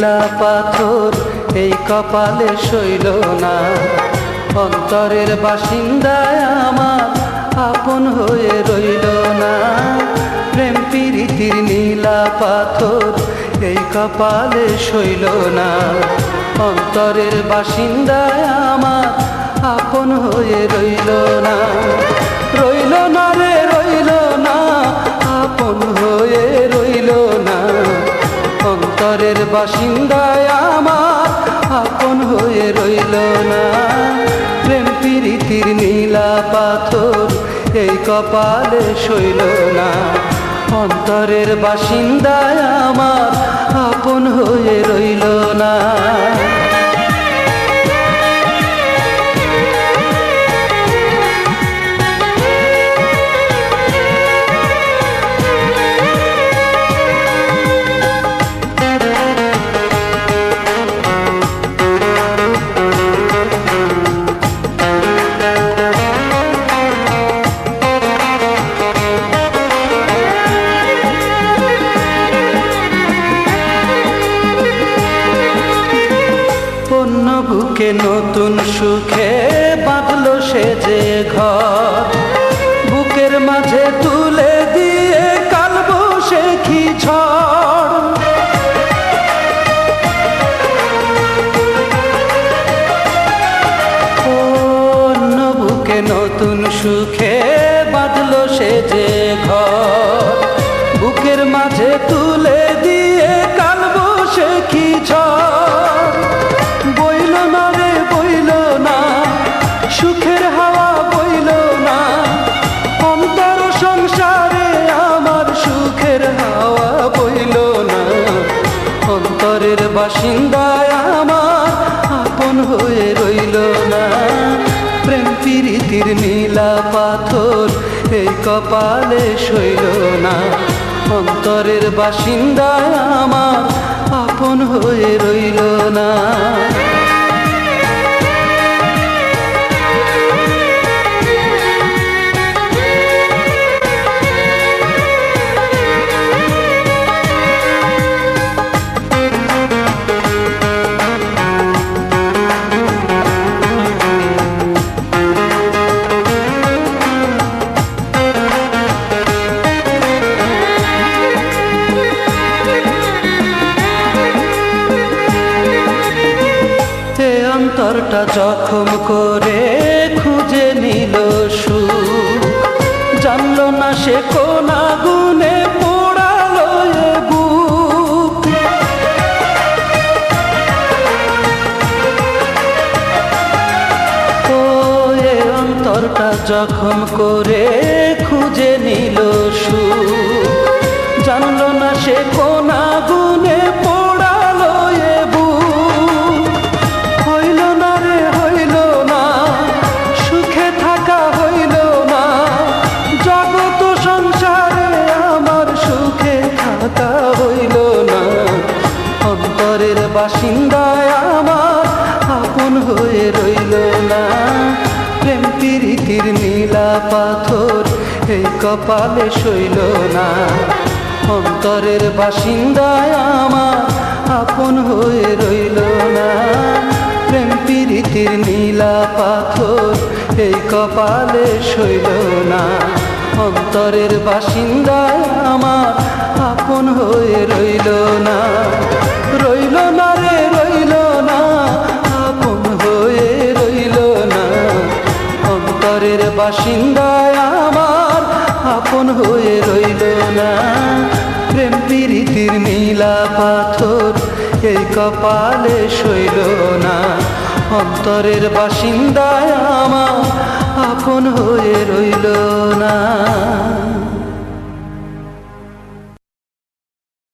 নীলা পাথর এই কপালে সইল না। অন্তরের বাসিন্দায় আমার আপন হয়ে রইল না। প্রেম প্রীতির নীলা পাথর এই কপালে সইল না। অন্তরের বাসিন্দায় আমার আপন হয়ে রইল না। রইল না রে রইল না, আপন হয়ে রইল না। অন্তরের বাসিন্দায় আমার আপন হয়ে রইল না। প্রেম প্রীতির নীলা পাথর এই কপালে সইল না। অন্তরের বাসিন্দায় আমার আপন হয়ে রইল না। বুকে নতুন সুখে বাঁধলো সে যে ঘর, বুকের মাঝে তুলে দিয়ে কাল বৈশাখী ঝড়। অন্য বুকে নতুন সুখে বাঁধলো সে যে ঘর, বুকের মাঝে তুলে দিয়ে কাল বৈশাখী ঝড়। বইল না রে বইল না, সুখের হাওয়া বইল না। অন্তর সংসারে আমার সুখের হাওয়া বইল না। অন্তরের বাসিন্দায় আমার আপন হয়ে রইল না। প্রেম প্রীতির নীলা পাথর এই কপালে সইল না। অন্তরের বাসিন্দায় আমার আপন হয়ে রইল না। অন্তরটা জখম করে খুঁজে নিল সুখ, জানলো না সে কোন আগুনে পোড়ালো এ বুক। ও এ অন্তরটা জখম করে খুঁজে নিল সুখ, জানলো না সে কোন আগুনে পোড়ালো এ বুক। হইল না রে হইল না, সুখে থাকা হইল না। জগত সংসারে আমার সুখে থাকা হইল না। অন্তরের বাসিন্দায় আমার আপন হয়ে রইল না। প্রেম প্রীতির নীলা পাথর এই কপালে সইল না। অন্তরের বাসিন্দায় আমার আপন হয়ে রইল না। প্রেম প্রীতির নীলা পাথর এই কপালে সইল না। অন্তরের বাসিন্দায় আমার আপন হয়ে রইল না। রইল না রে রইল না, আপন হয়ে রইল না। অন্তরের বাসিন্দায় আমার আপন হয়ে রইল না। প্রেম প্রীতির নীলা পাথর এই কপালে সইল না। অন্তরের বাসিন্দায় আমার আপন হয়ে রইল না।